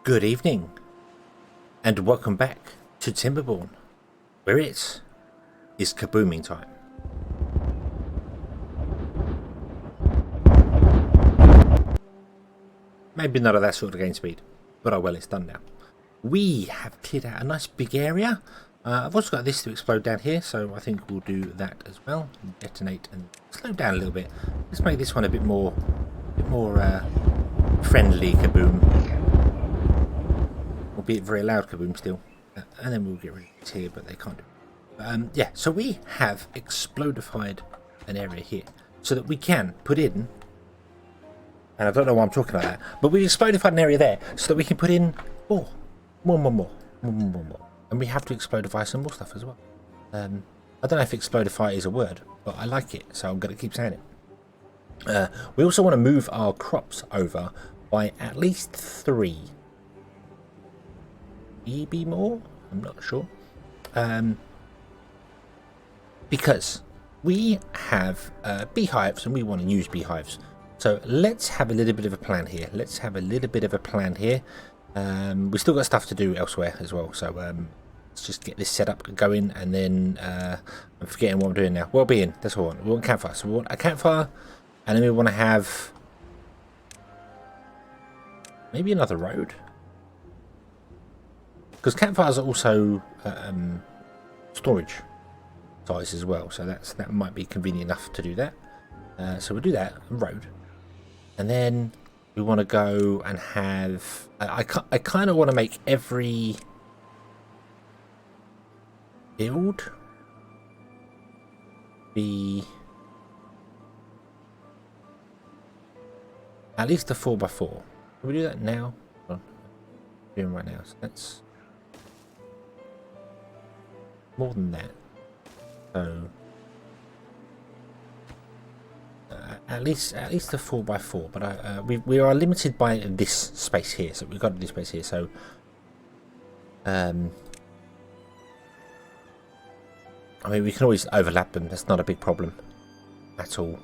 Good evening, and welcome back to Timberborn, where it is kabooming time. Maybe not at that sort of game speed, but oh well, it's done now. We have cleared out a nice big area. I've also got this to explode down here, so I think we'll do that as well. Detonate and slow down a little bit. Let's make this one a bit more friendly kaboom. Albeit very loud kaboom still. And then we'll get rid of it here, but they can't do it. Yeah, so we have explodified an area here so that we can put in, and I don't know why I'm talking about that, but we explodified an area there so that we can put in more. And we have to explodify some more stuff as well. I don't know if explodify is a word, but I like it, so I'm going to keep saying it. We also want to move our crops over by at least 3. Maybe more? I'm not sure. Because we have beehives and we want to use beehives. So let's have a little bit of a plan here. We still got stuff to do elsewhere as well. So let's just get this set up going, and then I'm forgetting what I'm doing now. Well-being, that's what we want. We want a campfire. So we want a campfire, and then we want to have maybe another road. Because campfires are also storage size as well, so that might be convenient enough to do that. So we'll do that, road, and then we want to go and have. I kind of want to make every build be at least a 4x4. Can we do that now? Hold on. Doing right now, so that's more than that. So at least a 4x4, but we are limited by this space here, so we've got this space here. So I mean, we can always overlap them. That's not a big problem at all.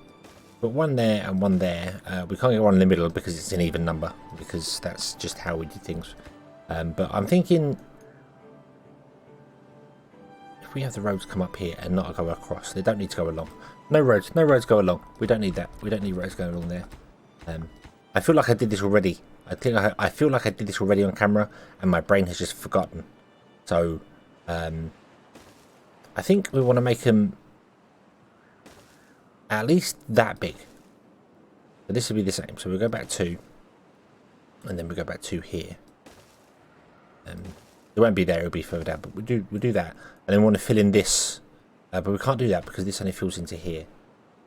But one there and one there. We can't get one in the middle because it's an even number, because that's just how we do things. But I'm thinking, if we have the roads come up here and not go across, they don't need to go along. No roads go along. We don't need that. We don't need roads going along there. I feel like I did this already. I feel like I did this already on camera, and my brain has just forgotten. So I think we want to make them at least that big. So this will be the same. So we'll go back 2, and then we go back 2 here. It won't be there, it'll be further down, but we'll do that. And then we want to fill in this, but we can't do that because this only fills into here.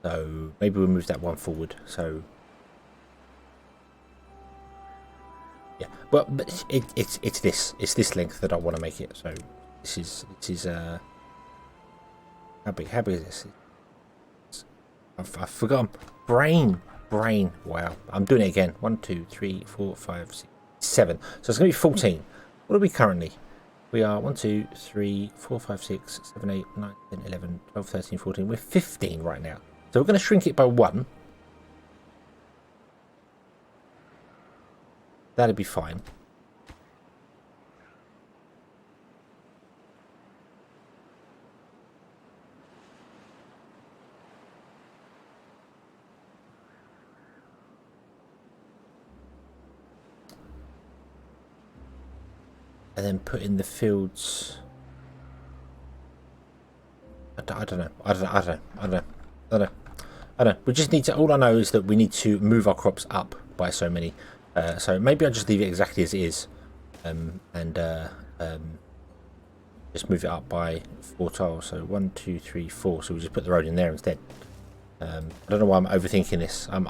So maybe we'll move that one forward. So yeah, well, but it's this length that I want to make it. So this is how big is this? I've forgotten. Brain. Wow, I'm doing it again. 1, 2, 3, 4, 5, 6, 7. So it's going to be 14. What are we currently? We are 1, 2, 3, 4, 5, 6, 7, 8, 9, 10, 11, 12, 13, 14. We're 15 right now. So we're going to shrink it by 1. That'd be fine. And then put in the fields. I don't know. We just need to. All I know is that we need to move our crops up by so many. So maybe I'll just leave it exactly as it is, and just move it up by 4 tiles. So 1, 2, 3, 4. So we just put the road in there instead. I don't know why I'm overthinking this. I'm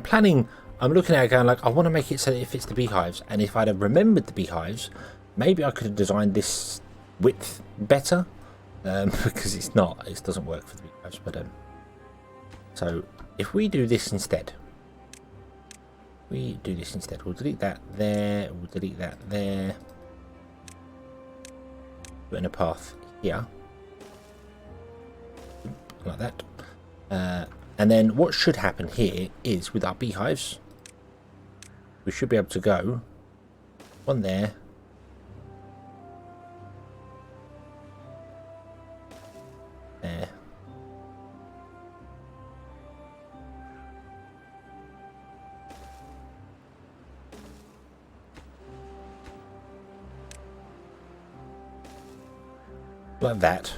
planning. I'm looking at it going like, I want to make it so that it fits the beehives, and if I'd have remembered the beehives, maybe I could have designed this width better, because it's not. It doesn't work for the beehives. But so if we do this instead, we'll delete that there. We'll delete that there. Put in a path here, like that. And then what should happen here is with our beehives, we should be able to go One there. There. Like that.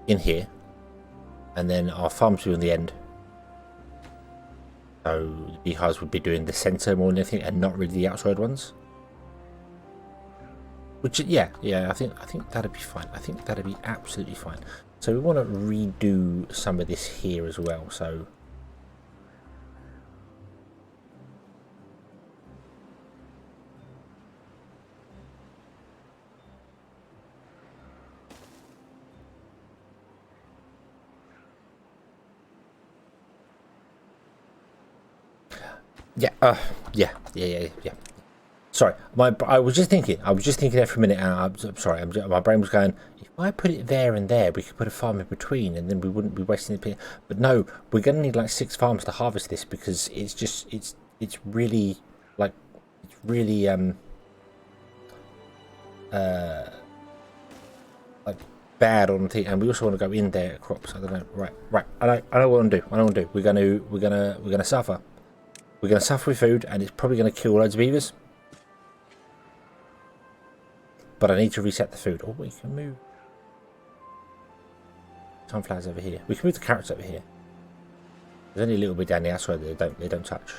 In here. And then our farms will be on the end. So the beehives would be doing the centre more than anything, and not really the outside ones. Which, yeah, I think that'd be fine. I think that'd be absolutely fine. So we want to redo some of this here as well. So yeah. Sorry, I was just thinking there for a minute, and I'm sorry, my brain was going, if I put it there and there, we could put a farm in between, and then we wouldn't be wasting it. But no, we're going to need like 6 farms to harvest this, because it's really like, like bad on the thing, and we also want to go in there crops. I don't know. Right. I know what I'm gonna do. We're gonna suffer. We're gonna suffer with food, and it's probably gonna kill loads of beavers. But I need to reset the food. Oh, we can move sunflowers over here. We can move the carrots over here. There's only a little bit down the outside that they don't touch.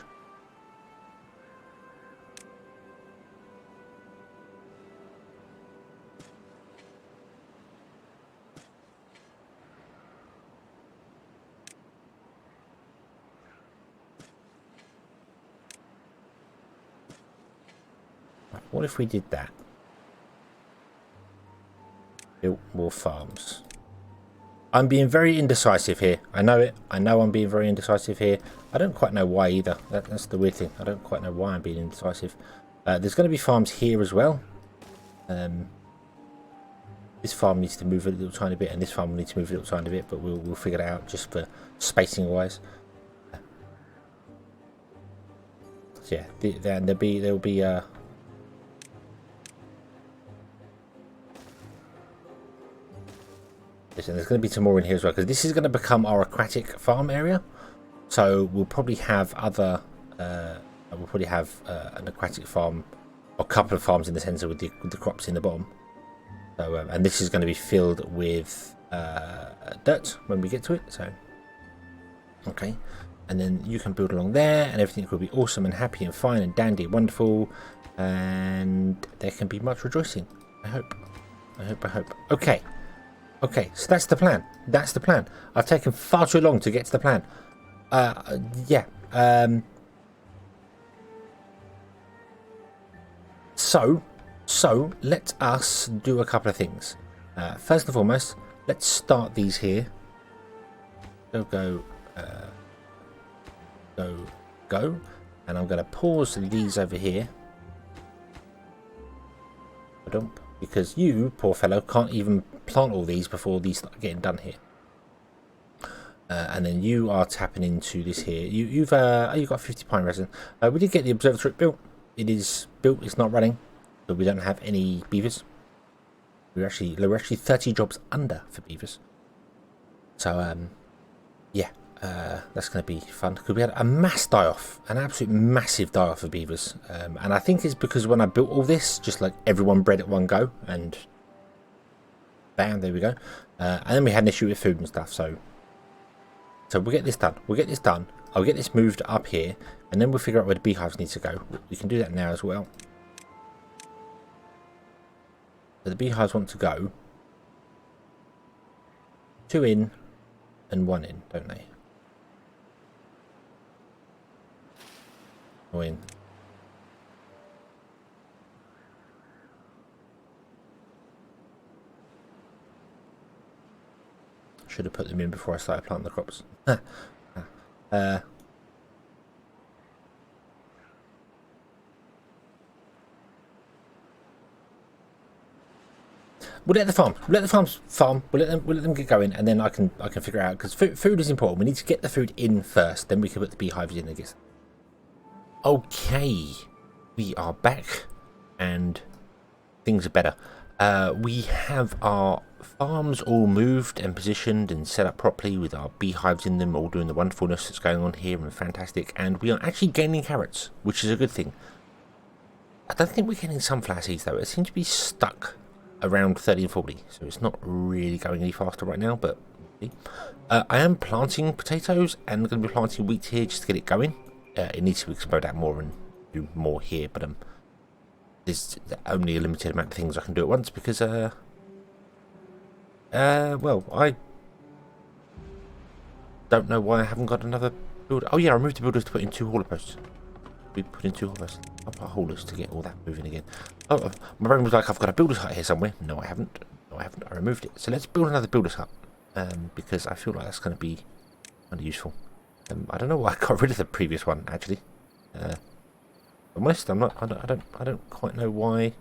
Right, what if we did that? Built more farms. I'm being very indecisive here. I know it. I know I'm being very indecisive here. I don't quite know why either. That's the weird thing. I don't quite know why I'm being indecisive. There's going to be farms here as well. This farm needs to move a little tiny bit, and this farm will need to move a little tiny bit, but we'll figure it out just for spacing wise. So yeah, there'll be listen, there's going to be some more in here as well, because this is going to become our aquatic farm area. So we'll probably have other, an aquatic farm, or a couple of farms in the centre with the crops in the bottom. So and this is going to be filled with dirt when we get to it. So okay, and then you can build along there, and everything will be awesome and happy and fine and dandy and wonderful, and there can be much rejoicing. I hope. Okay, so that's the plan. I've taken far too long to get to the plan. Yeah. So let us do a couple of things. First and foremost, let's start these here. Go. And I'm going to pause these over here. Dump. Because you, poor fellow, can't even plant all these before these start getting done here. And then you are tapping into this here. You've got 50 pine resin. We did get the observatory built. It is built. It's not running, so we don't have any beavers. We're actually 30 jobs under for beavers. So yeah, that's going to be fun, because we had a mass die-off, an absolute massive die-off of beavers, and I think it's because when I built all this, just like everyone bred at one go, and bam, there we go. And then we had an issue with food and stuff, so we'll get this done. I'll get this moved up here, and then we'll figure out where the beehives need to go. We can do that now as well. So the beehives want to go 2 in and 1 in, don't they? In. Should have put them in before I started planting the crops. We'll let the farms farm. We'll let them get going, and then I can figure it out, because food is important. We need to get the food in first, then we can put the beehives in and get. Okay, we are back, and things are better. We have our farms all moved and positioned and set up properly with our beehives in them, all doing the wonderfulness that's going on here, and fantastic. And we are actually gaining carrots, which is a good thing. I don't think we're getting sunflower seeds though. It seems to be stuck around 30 and 40, so it's not really going any faster right now, but I am planting potatoes and going to be planting wheat here just to get it going. It needs to explode out more and do more here, but there's only a limited amount of things I can do at once because well, I don't know why I haven't got another builder. Oh yeah, I removed the builders to put in 2 hauler posts. We put in 2 haulers. I'll put haulers to get all that moving again. Oh, my brain was like, I've got a builder's hut here somewhere. No, I haven't. No, I haven't. I removed it. So let's build another builder's hut. Because I feel like that's going to be kind of useful. I don't know why I got rid of the previous one actually. I'm honest, I'm not. I don't quite know why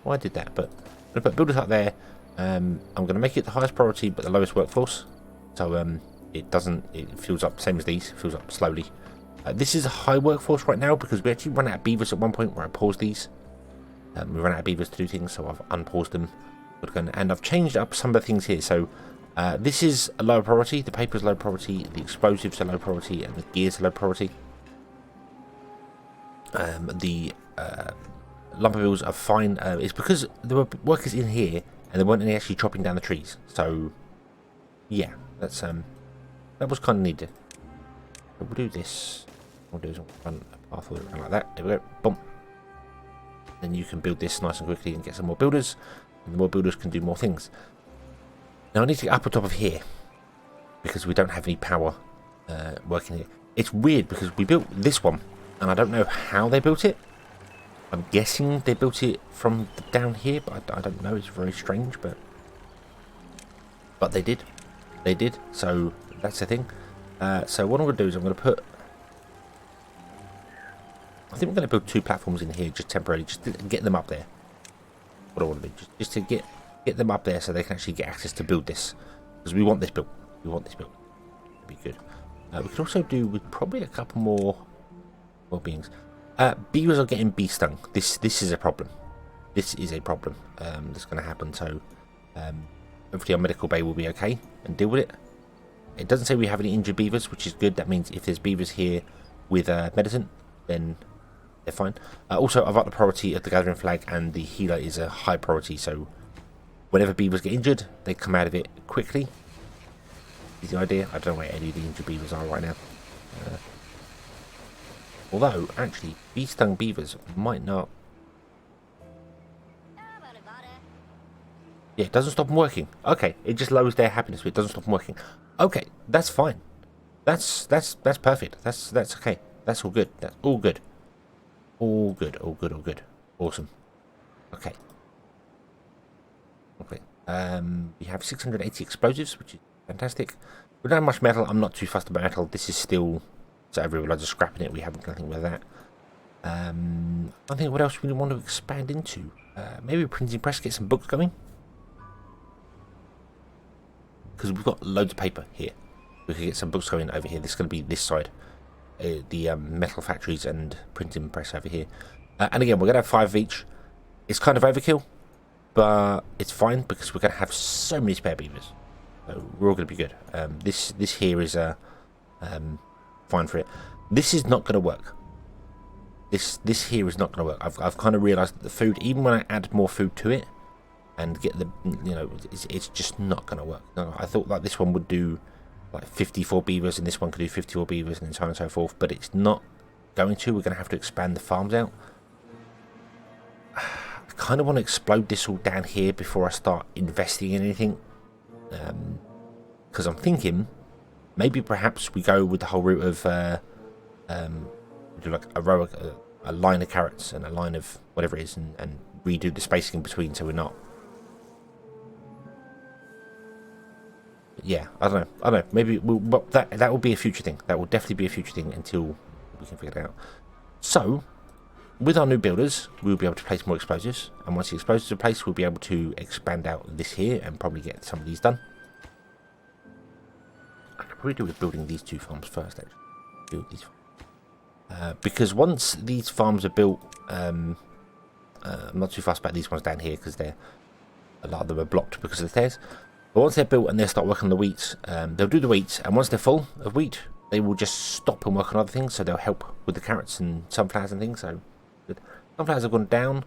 I did that. But I'm gonna put builders hut there. I'm going to make it the highest priority, but the lowest workforce. So it doesn't. It fills up same as these. Fills up slowly. This is a high workforce right now because we actually ran out of beavers at one point where I paused these. We ran out of beavers to do things, so I've unpaused them. And I've changed up some of the things here. So this is a low priority. The paper is low priority. The explosives are low priority, and the gears are low priority. The lumber mills are fine. It's because there were workers in here and they weren't actually chopping down the trees. So yeah, that's that was kind of needed. So we'll do this. What we'll do is we'll run a path all the way around like that. There we go. Boom. Then you can build this nice and quickly and get some more builders. And the more builders can do more things. Now I need to get up on top of here because we don't have any power working here. It's weird because we built this one and I don't know how they built it. I'm guessing they built it from down here, but I don't know. It's very strange, but they did. They did. So that's the thing. So what I'm going to do is I'm going to put. I think we're going to build 2 platforms in here just temporarily, just to get them up there. What I want to do, just to get them up there so they can actually get access to build this, because we want this built. We want this built. It'd be good. We could also do with probably a couple more well-beings. Beavers are getting bee stung. This is a problem. This is a problem that's going to happen. So hopefully our medical bay will be okay and deal with it. It doesn't say we have any injured beavers, which is good. That means if there's beavers here with medicine, then they're fine. Also, I've upped the priority of the gathering flag, and the healer is a high priority. So whenever beavers get injured, they come out of it quickly. Is the idea. I don't know where any of the injured beavers are right now. Although, actually, bee stung beavers might not. Yeah, it doesn't stop them working. Okay, it just lowers their happiness, but it doesn't stop them working. Okay, that's fine. That's perfect. That's okay. That's all good. That's all good. All good. All good. All good. Awesome. Okay. Okay. We have 680 explosives, which is fantastic. We don't have much metal. I'm not too fussed about metal. This is still. So everyone loads of scrapping it. We haven't done anything with that. I think what else we want to expand into. Maybe a printing press, get some books going. Because we've got loads of paper here. We could get some books going over here. This is going to be this side. The metal factories and printing press over here. And again, we're going to have 5 of each. It's kind of overkill. But it's fine because we're going to have so many spare beavers. So we're all going to be good. This here is fine for it. This is not going to work. This here is not going to work. I've kind of realised that the food, even when I add more food to it and get the, it's just not going to work. No, I thought like this one would do like 54 beavers and this one could do 54 beavers and so on and so forth, but it's not going to. We're going to have to expand the farms out. I kind of want to explode this all down here before I start investing in anything, because I'm thinking maybe perhaps we go with the whole route of do like a line of carrots and a line of whatever it is, and redo the spacing in between so we're not. Yeah, I don't know. Maybe but that will be a future thing. That will definitely be a future thing until we can figure it out. So, with our new builders, we'll be able to place more explosives, and once the explosives are placed, we'll be able to expand out this here and probably get some of these done. I could probably do with building these 2 farms first, actually. Build these, because once these farms are built, I'm not too fussed about these ones down here because they're a lot of them are blocked because of the stairs. But once they're built and they start working on the wheat, they'll do the wheat, and once they're full of wheat, they will just stop and work on other things. So they'll help with the carrots and sunflowers and things. So good. Sunflowers have gone down.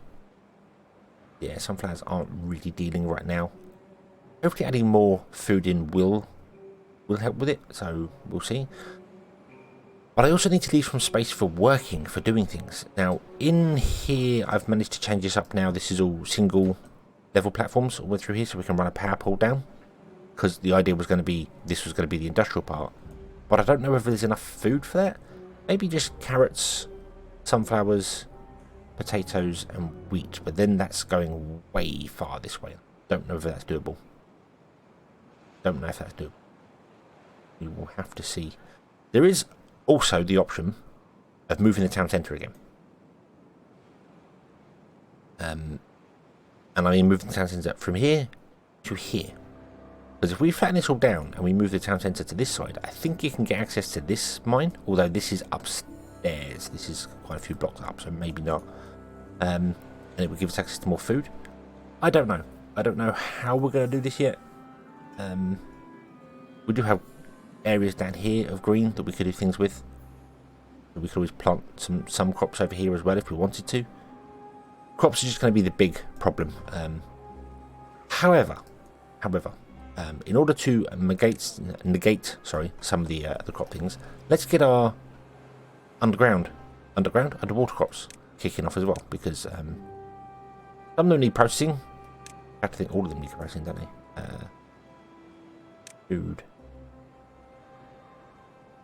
Yeah, sunflowers aren't really dealing right now. Hopefully adding more food in will help with it, so we'll see. But I also need to leave some space for working, for doing things. Now, in here, I've managed to change this up now. This is all single level platforms all the way through here, so we can run a power pole down. Because the idea was going to be, this was going to be the industrial part. But I don't know whether there's enough food for that. Maybe just carrots, sunflowers, potatoes, and wheat. But then that's going way far this way. Don't know if that's doable. Don't know if that's doable. We will have to see. There is also the option of moving the town centre again. And I mean moving the town centre from here to here. Because if we flatten this all down and we move the town centre to this side, I think you can get access to this mine. Although this is upstairs. This is quite a few blocks up, so maybe not. And it will give us access to more food. I don't know. I don't know how we're going to do this yet. We do have areas down here of green that we could do things with. We could always plant some crops over here as well if we wanted to. Crops are just going to be the big problem. However, in order to negate some of the crop things, let's get our underwater crops kicking off as well, because some of them need processing. I have to think all of them need processing, don't they? Food.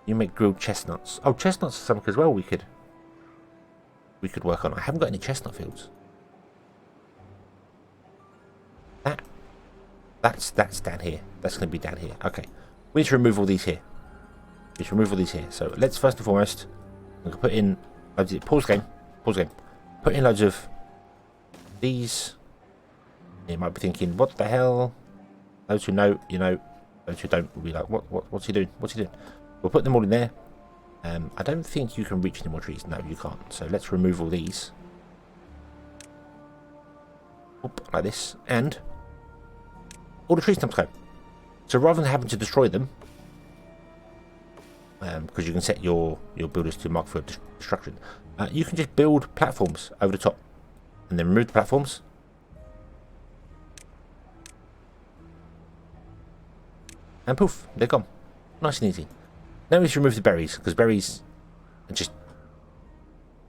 You make grilled chestnuts. Oh, chestnuts are something as well we could work on. I haven't got any chestnut fields. That's down here. That's going to be down here. Okay. We need to remove all these here. So let's first and foremost, we can put in loads of, pause game. Put in loads of these. You might be thinking, what the hell? Those who know, you know. Those who don't will be like, what's he doing? We'll put them all in there. I don't think you can reach any more trees. No, you can't. So let's remove all these. Oop, like this. And all the tree stumps go. So rather than having to destroy them, because you can set your builders to mark for destruction, you can just build platforms over the top. And then remove the platforms. And poof, they're gone. Nice and easy. Now we need to remove the berries, because berries are just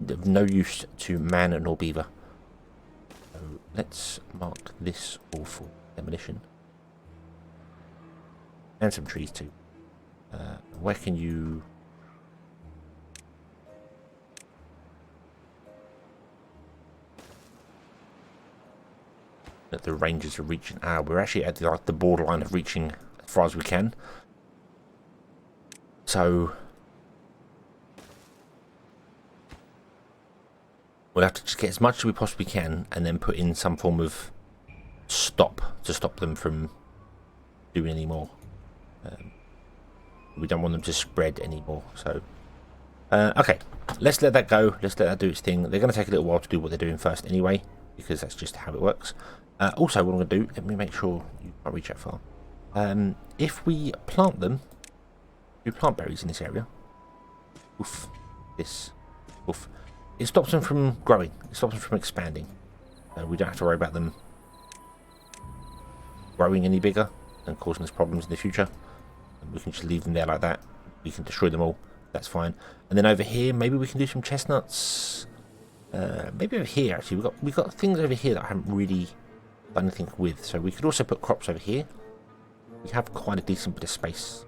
of no use to man nor beaver. So let's mark this all for demolition. And some trees too. Where can you... That the ranges are reaching... we're actually at the borderline of reaching as far as we can. So we'll have to just get as much as we possibly can and then put in some form of stop to stop them from doing any more. We don't want them to spread anymore. So okay, let's let that go. Let's let that do its thing. They're going to take a little while to do what they're doing first anyway, because that's just how it works. Also, what I'm going to do, let me make sure you can't reach that far. If we plant them, we plant berries in this area. Oof. This. Oof. It stops them from growing. It stops them from expanding. We don't have to worry about them growing any bigger and causing us problems in the future. We can just leave them there like that. We can destroy them all. That's fine. And then over here, maybe we can do some chestnuts. Maybe over here, actually. We've got things over here that I haven't really done anything with. So we could also put crops over here. We have quite a decent bit of space.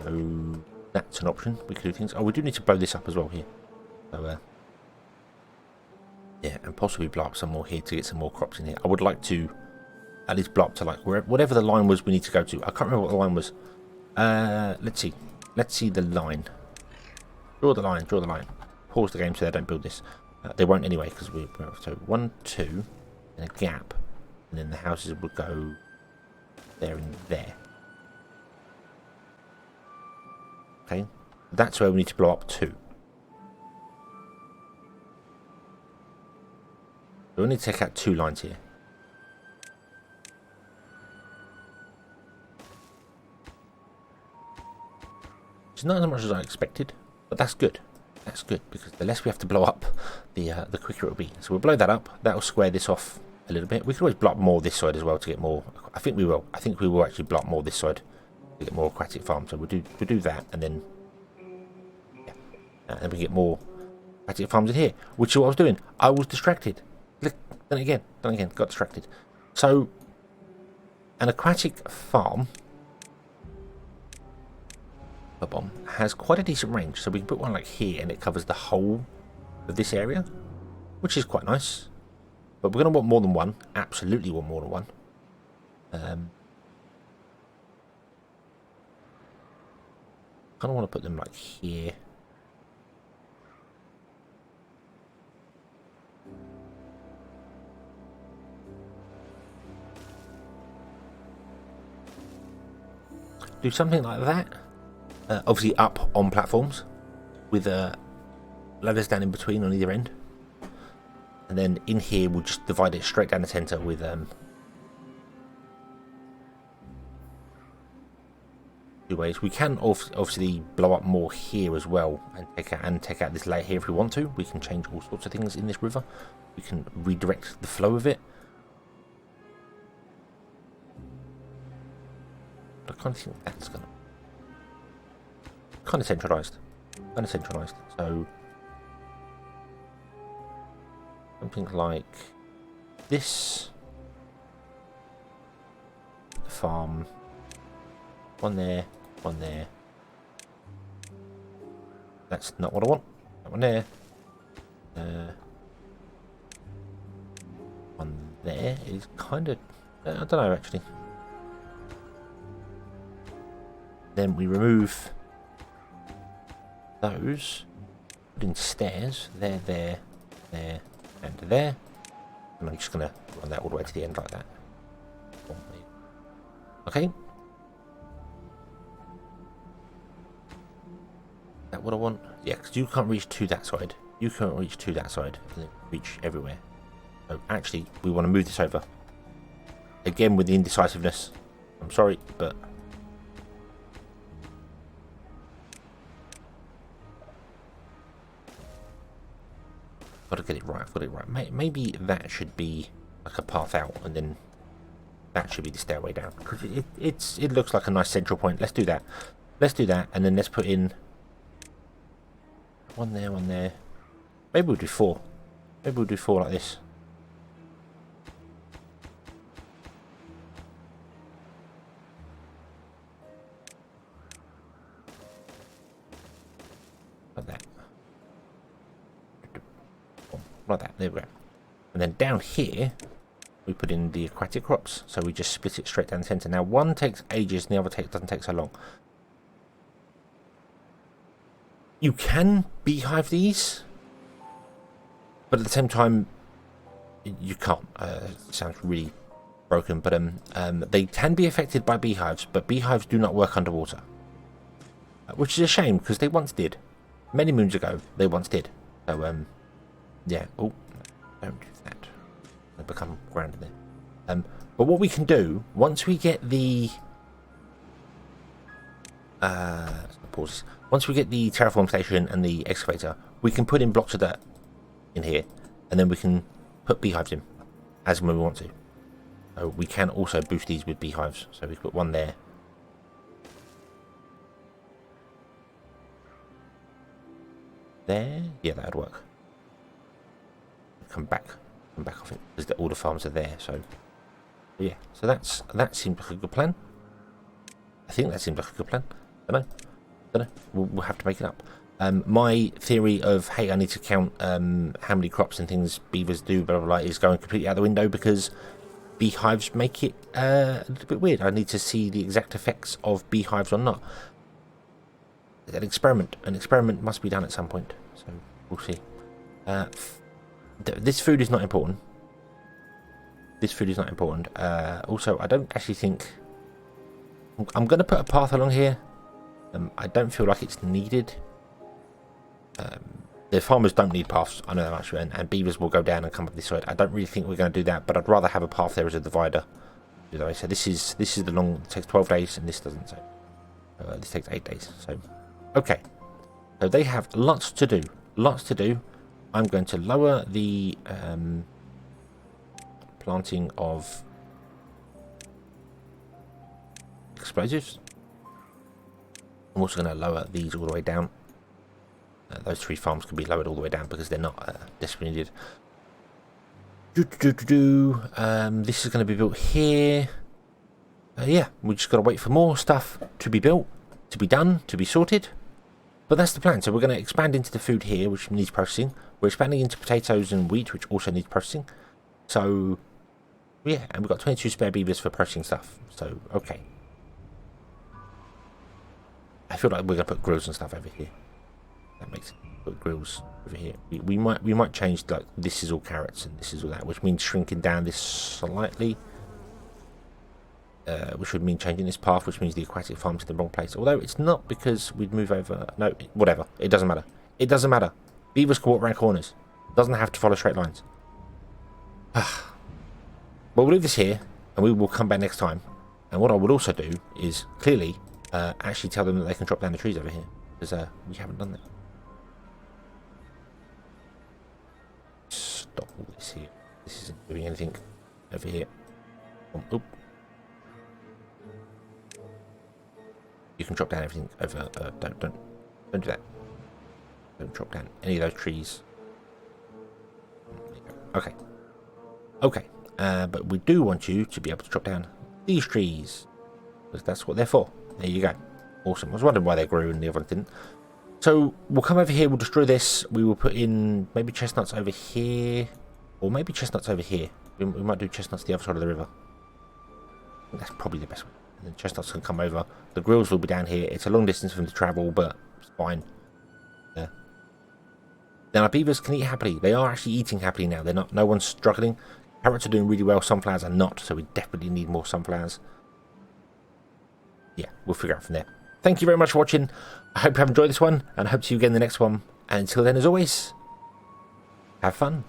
So that's an option. We could do things. Oh, we do need to blow this up as well here. So yeah, and possibly blow up some more here to get some more crops in here. I would like to at least blow up to like whatever the line was we need to go to. I can't remember what the line was. Let's see. Let's see the line. Draw the line. Pause the game so they don't build this. They won't anyway because we're so 1, 2, and a gap, and then the houses will go there and there. Okay, that's where we need to blow up to. We need to take out 2 lines here. It's not as much as I expected, but that's good. That's good, because the less we have to blow up, the quicker it'll be. So we'll blow that up. That'll square this off a little bit. We could always blow up more this side as well to get more. I think we will. I think we will actually blow up more this side to get more aquatic farm. So we'll do that, and then and then we get more aquatic farms in here. Which is what I was doing. I was distracted. Look, done it again. Got distracted. So an aquatic farm bomb has quite a decent range, so we can put one like here and it covers the whole of this area, which is quite nice. But we're going to want more than one. Absolutely want more than one. Kind of want to put them like here. Do something like that. Obviously up on platforms with ladders down in between on either end, and then in here we'll just divide it straight down the center with two ways. We can obviously blow up more here as well and take out this layer here if we want to. We can change all sorts of things in this river. We can redirect the flow of it. But I kind of think that's gonna kind of centralized. So something like this. Farm. One there. That's not what I want. That one there. One there is kind of. I don't know actually. Then we remove those, put in stairs, there, and there. And I'm just going to run that all the way to the end like that. Okay. Is that what I want? Yeah, because you can't reach to that side. You can't reach to that side, and reach everywhere. So actually, we want to move this over. Again with the indecisiveness. I'm sorry, but... Got to get it right. Maybe that should be like a path out, and then that should be the stairway down. Because it looks like a nice central point. Let's do that. And then let's put in one there. Maybe we'll do 4. Maybe we'll do 4 like this. Like that. Like that, there we go. And then down here we put in the aquatic crops, so we just split it straight down the center. Now one takes ages and the other doesn't take so long. You can beehive these, but at the same time you can't. It sounds really broken, but they can be affected by beehives, but beehives do not work underwater, which is a shame because they once did. Many moons ago they once did. So yeah. Oh, don't do that. They become grounded there. But what we can do once we get the pause. Once we get the terraform station and the excavator, we can put in blocks of dirt in here, and then we can put beehives in as and when we want to. So we can also boost these with beehives. So we put one there. There, yeah, that'd work. Come back off it because all the farms are there. So yeah, so that seems like a good plan. I think that seems like a good plan. Don't know. We'll have to make it up. My theory of hey, I need to count how many crops and things beavers do, blah blah blah, is going completely out the window because beehives make it a little bit weird. I need to see the exact effects of beehives or not. An experiment must be done at some point. So we'll see. This food is not important. Also, I don't actually think... I'm going to put a path along here. I don't feel like it's needed. The farmers don't need paths, I know that much, and beavers will go down and come up this side. I don't really think we're going to do that, but I'd rather have a path there as a divider. So this is the long. It takes 12 days, and this doesn't. So this takes 8 days. So okay. So they have lots to do. Lots to do. I'm going to lower the planting of explosives. I'm also going to lower these all the way down. Those 3 farms can be lowered all the way down because they're not desperately needed. This is going to be built here. Yeah, we just got to wait for more stuff to be built, to be done, to be sorted. But that's the plan. So we're going to expand into the food here, which needs processing. We're expanding into potatoes and wheat, which also needs processing. So, yeah, and we've got 22 spare beavers for processing stuff. So, okay. I feel like we're going to put grills and stuff over here. That makes sense. Put grills over here. We might change, like, this is all carrots and this is all that, which means shrinking down this slightly. Which would mean changing this path, which means the aquatic farm's in the wrong place. Although it's not, because we'd move over. No, whatever. It doesn't matter. It doesn't matter. Beavers can walk around corners. Doesn't have to follow straight lines. Well, we'll leave this here, and we will come back next time. And what I would also do is clearly actually tell them that they can drop down the trees over here, because we haven't done that. Stop all this here. This isn't doing anything over here. Oop. You can drop down everything over. Don't do that. Don't drop down any of those trees. Okay. But we do want you to be able to drop down these trees, because that's what they're for. There you go. Awesome. I was wondering why they grew and the other one didn't. So we'll come over here. We'll destroy this. We will put in maybe chestnuts over here, or maybe chestnuts over here. We might do chestnuts the other side of the river. I think that's probably the best way. The chestnuts can come over. The grills will be down here. It's a long distance for them to travel, but it's fine. Yeah. Now our beavers can eat happily. They are actually eating happily now. They're not. No one's struggling. Carrots are doing really well. Sunflowers are not. So we definitely need more sunflowers. Yeah, we'll figure out from there. Thank you very much for watching. I hope you have enjoyed this one, and I hope to see you again in the next one. And until then, as always, have fun.